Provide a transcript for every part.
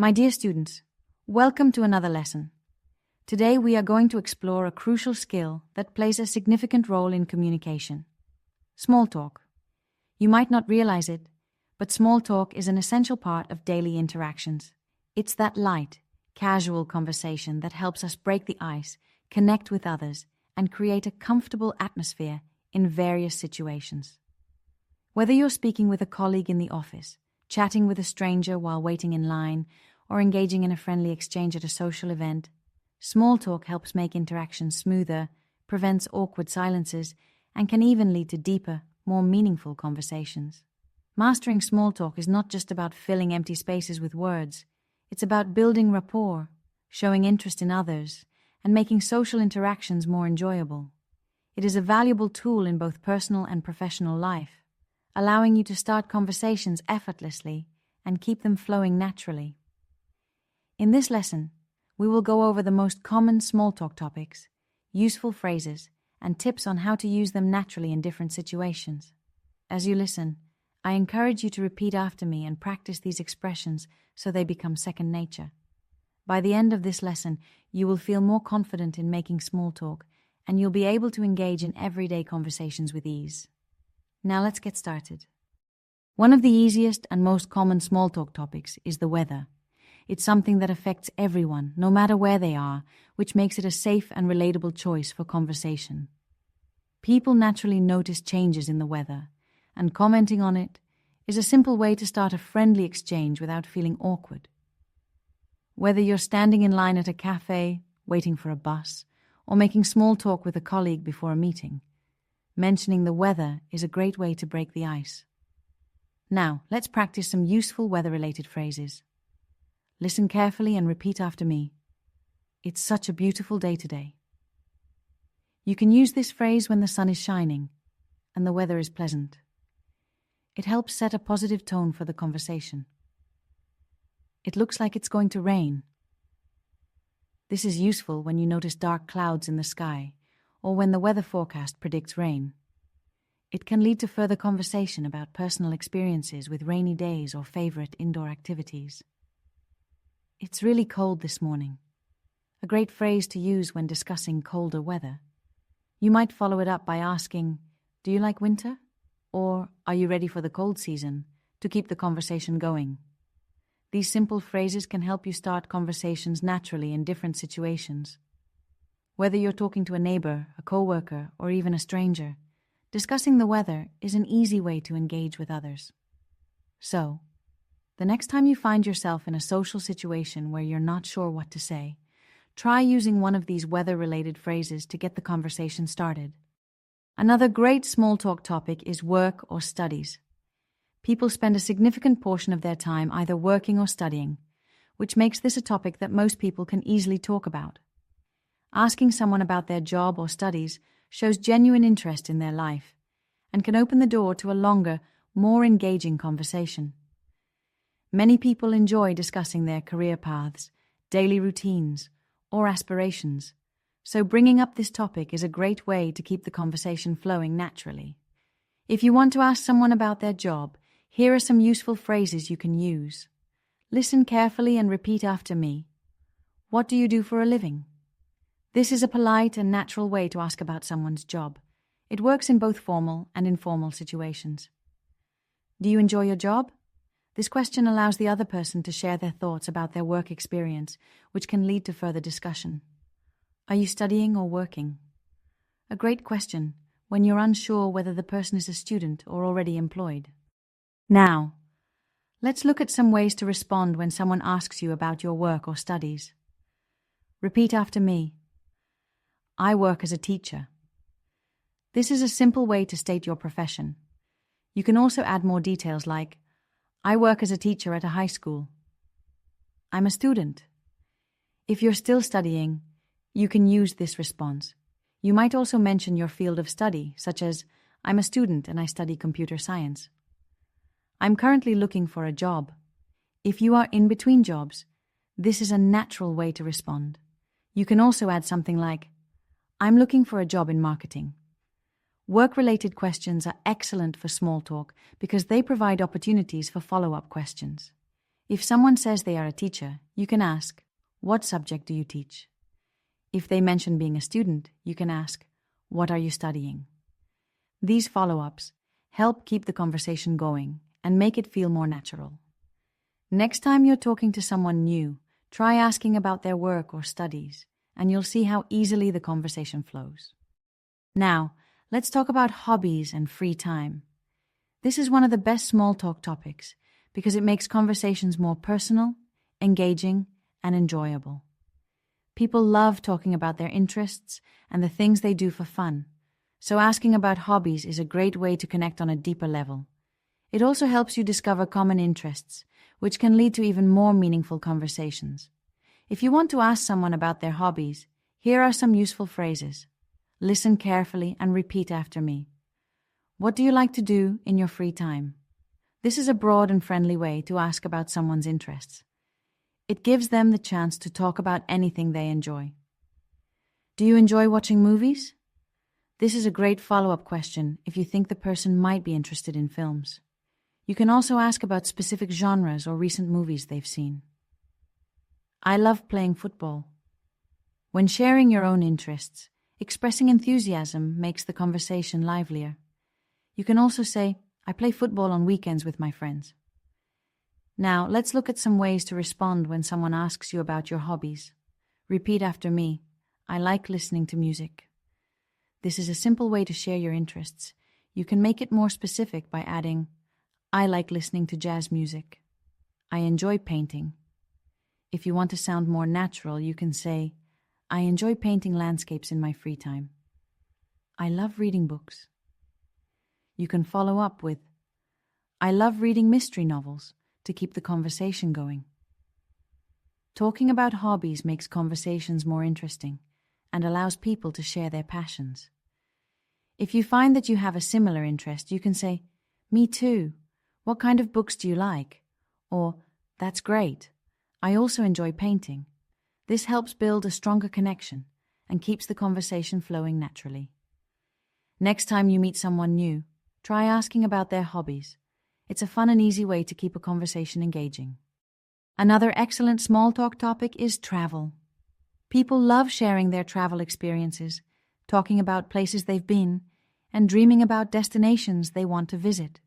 My dear students, welcome to another lesson. Today we are going to explore a crucial skill that plays a significant role in communication. Small talk. You might not realize it, but small talk is an essential part of daily interactions. It's that light, casual conversation that helps us break the ice, connect with others, and create a comfortable atmosphere in various situations. Whether you're speaking with a colleague in the office, chatting with a stranger while waiting in line, or engaging in a friendly exchange at a social event, small talk helps make interactions smoother, prevents awkward silences, and can even lead to deeper, more meaningful conversations. Mastering small talk is not just about filling empty spaces with words. It's about building rapport, showing interest in others, and making social interactions more enjoyable. It is a valuable tool in both personal and professional life, allowing you to start conversations effortlessly and keep them flowing naturally. In this lesson, we will go over the most common small talk topics, useful phrases, and tips on how to use them naturally in different situations. As you listen, I encourage you to repeat after me and practice these expressions so they become second nature. By the end of this lesson, you will feel more confident in making small talk, and you'll be able to engage in everyday conversations with ease. Now let's get started. One of the easiest and most common small talk topics is the weather. It's something that affects everyone, no matter where they are, which makes it a safe and relatable choice for conversation. People naturally notice changes in the weather, and commenting on it is a simple way to start a friendly exchange without feeling awkward. Whether you're standing in line at a cafe, waiting for a bus, or making small talk with a colleague before a meeting, mentioning the weather is a great way to break the ice. Now, let's practice some useful weather-related phrases. Listen carefully and repeat after me. It's such a beautiful day today. You can use this phrase when the sun is shining and the weather is pleasant. It helps set a positive tone for the conversation. It looks like it's going to rain. This is useful when you notice dark clouds in the sky or when the weather forecast predicts rain. It can lead to further conversation about personal experiences with rainy days or favorite indoor activities. It's really cold this morning. A great phrase to use when discussing colder weather. You might follow it up by asking, "Do you like winter?" Or, "Are you ready for the cold season?" to keep the conversation going. These simple phrases can help you start conversations naturally in different situations. Whether you're talking to a neighbor, a coworker, or even a stranger, discussing the weather is an easy way to engage with others. So, the next time you find yourself in a social situation where you're not sure what to say, try using one of these weather-related phrases to get the conversation started. Another great small talk topic is work or studies. People spend a significant portion of their time either working or studying, which makes this a topic that most people can easily talk about. Asking someone about their job or studies shows genuine interest in their life and can open the door to a longer, more engaging conversation. Many people enjoy discussing their career paths, daily routines, or aspirations, so bringing up this topic is a great way to keep the conversation flowing naturally. If you want to ask someone about their job, here are some useful phrases you can use. Listen carefully and repeat after me. What do you do for a living? This is a polite and natural way to ask about someone's job. It works in both formal and informal situations. Do you enjoy your job? This question allows the other person to share their thoughts about their work experience, which can lead to further discussion. Are you studying or working? A great question when you're unsure whether the person is a student or already employed. Now, let's look at some ways to respond when someone asks you about your work or studies. Repeat after me. I work as a teacher. This is a simple way to state your profession. You can also add more details like, I work as a teacher at a high school. I'm a student. If you're still studying, you can use this response. You might also mention your field of study, such as, I'm a student and I study computer science. I'm currently looking for a job. If you are in between jobs, this is a natural way to respond. You can also add something like, I'm looking for a job in marketing. Work-related questions are excellent for small talk because they provide opportunities for follow-up questions. If someone says they are a teacher, you can ask, "What subject do you teach?" If they mention being a student, you can ask, "What are you studying?" These follow-ups help keep the conversation going and make it feel more natural. Next time you're talking to someone new, try asking about their work or studies, and you'll see how easily the conversation flows. Now, let's talk about hobbies and free time. This is one of the best small talk topics because it makes conversations more personal, engaging, and enjoyable. People love talking about their interests and the things they do for fun, so asking about hobbies is a great way to connect on a deeper level. It also helps you discover common interests, which can lead to even more meaningful conversations. If you want to ask someone about their hobbies, here are some useful phrases. Listen carefully and repeat after me. What do you like to do in your free time? This is a broad and friendly way to ask about someone's interests. It gives them the chance to talk about anything they enjoy. Do you enjoy watching movies? This is a great follow-up question if you think the person might be interested in films. You can also ask about specific genres or recent movies they've seen. I love playing football. When sharing your own interests, expressing enthusiasm makes the conversation livelier. You can also say, "I play football on weekends with my friends." Now, let's look at some ways to respond when someone asks you about your hobbies. Repeat after me, "I like listening to music." This is a simple way to share your interests. You can make it more specific by adding, "I like listening to jazz music." "I enjoy painting." If you want to sound more natural, you can say, "I enjoy painting landscapes in my free time." "I love reading books." You can follow up with, "I love reading mystery novels," to keep the conversation going. Talking about hobbies makes conversations more interesting and allows people to share their passions. If you find that you have a similar interest, you can say, "Me too. What kind of books do you like?" Or, "That's great. I also enjoy painting." This helps build a stronger connection and keeps the conversation flowing naturally. Next time you meet someone new, try asking about their hobbies. It's a fun and easy way to keep a conversation engaging. Another excellent small talk topic is travel. People love sharing their travel experiences, talking about places they've been, and dreaming about destinations they want to visit.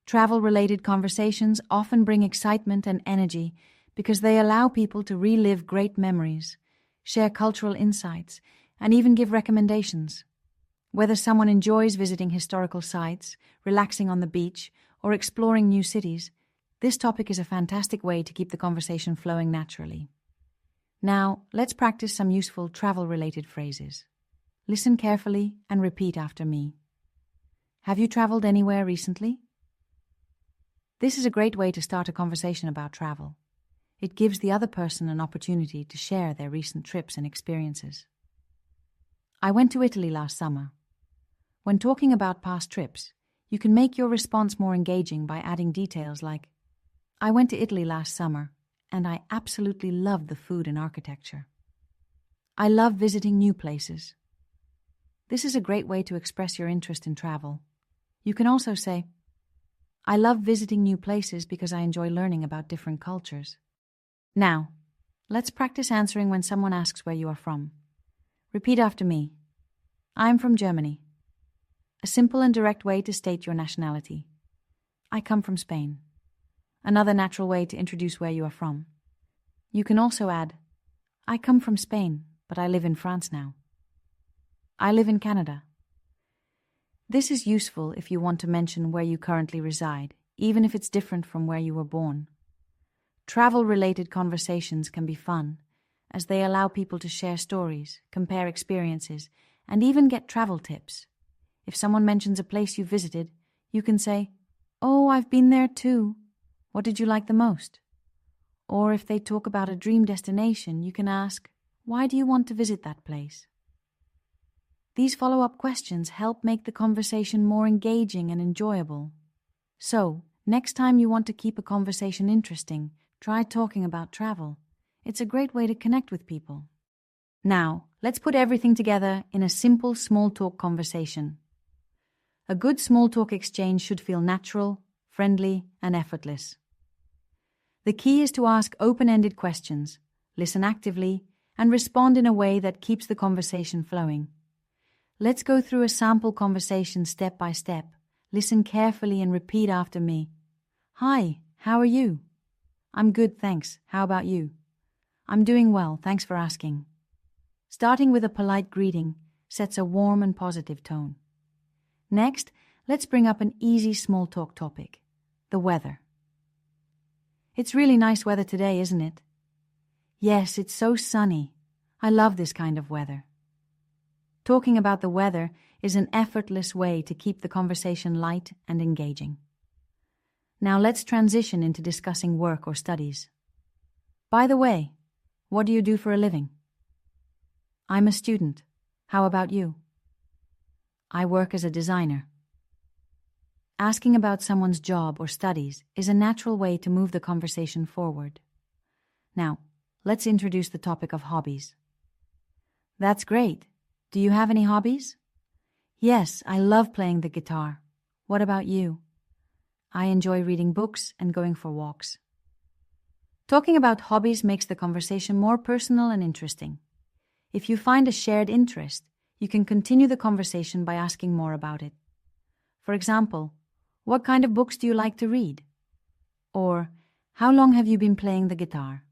Travel-related conversations often bring excitement and energy because they allow people to relive great memories, share cultural insights, and even give recommendations. Whether someone enjoys visiting historical sites, relaxing on the beach, or exploring new cities, this topic is a fantastic way to keep the conversation flowing naturally. Now, let's practice some useful travel-related phrases. Listen carefully and repeat after me. Have you traveled anywhere recently? This is a great way to start a conversation about travel. It gives the other person an opportunity to share their recent trips and experiences. I went to Italy last summer. When talking about past trips, you can make your response more engaging by adding details like, "I went to Italy last summer, and I absolutely loved the food and architecture." "I love visiting new places." This is a great way to express your interest in travel. You can also say, "I love visiting new places because I enjoy learning about different cultures." Now, let's practice answering when someone asks where you are from. Repeat after me. "I'm from Germany." A simple and direct way to state your nationality. "I come from Spain." Another natural way to introduce where you are from. You can also add, "I come from Spain, but I live in France now." "I live in Canada." This is useful if you want to mention where you currently reside, even if it's different from where you were born. Travel-related conversations can be fun, as they allow people to share stories, compare experiences, and even get travel tips. If someone mentions a place you visited, you can say, "Oh, I've been there too. What did you like the most?" Or if they talk about a dream destination, you can ask, "Why do you want to visit that place?" These follow-up questions help make the conversation more engaging and enjoyable. So, next time you want to keep a conversation interesting, try talking about travel. It's a great way to connect with people. Now, let's put everything together in a simple small talk conversation. A good small talk exchange should feel natural, friendly, and effortless. The key is to ask open-ended questions, listen actively, and respond in a way that keeps the conversation flowing. Let's go through a sample conversation step by step. Listen carefully and repeat after me. Hi, how are you? I'm good, thanks. How about you? I'm doing well, thanks for asking. Starting with a polite greeting sets a warm and positive tone. Next, let's bring up an easy small talk topic, the weather. It's really nice weather today, isn't it? Yes, it's so sunny. I love this kind of weather. Talking about the weather is an effortless way to keep the conversation light and engaging. Now let's transition into discussing work or studies. By the way, what do you do for a living? I'm a student. How about you? I work as a designer. Asking about someone's job or studies is a natural way to move the conversation forward. Now, let's introduce the topic of hobbies. That's great. Do you have any hobbies? Yes, I love playing the guitar. What about you? I enjoy reading books and going for walks. Talking about hobbies makes the conversation more personal and interesting. If you find a shared interest, you can continue the conversation by asking more about it. For example, what kind of books do you like to read? Or, how long have you been playing the guitar?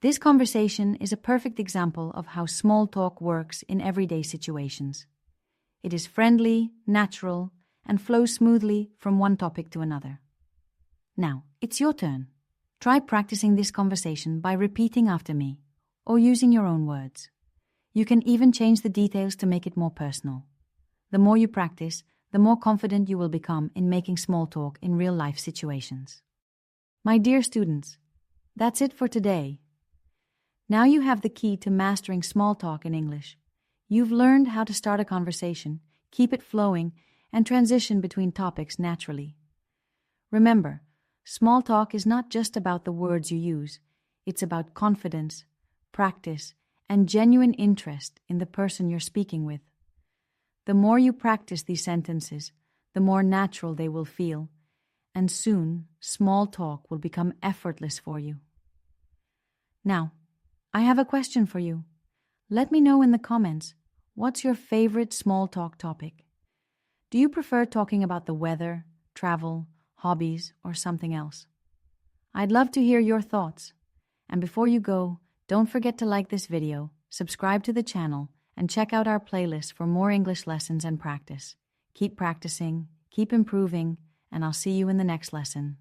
This conversation is a perfect example of how small talk works in everyday situations. It is friendly, natural, and flows smoothly from one topic to another. Now, it's your turn. Try practicing this conversation by repeating after me, or using your own words. You can even change the details to make it more personal. The more you practice, the more confident you will become in making small talk in real-life situations. My dear students, that's it for today. Now you have the key to mastering small talk in English. You've learned how to start a conversation, keep it flowing, and transition between topics naturally. Remember, small talk is not just about the words you use. It's about confidence, practice, and genuine interest in the person you're speaking with. The more you practice these sentences, the more natural they will feel, and soon small talk will become effortless for you. Now, I have a question for you. Let me know in the comments, what's your favorite small talk topic? Do you prefer talking about the weather, travel, hobbies, or something else? I'd love to hear your thoughts. And before you go, don't forget to like this video, subscribe to the channel, and check out our playlist for more English lessons and practice. Keep practicing, keep improving, and I'll see you in the next lesson.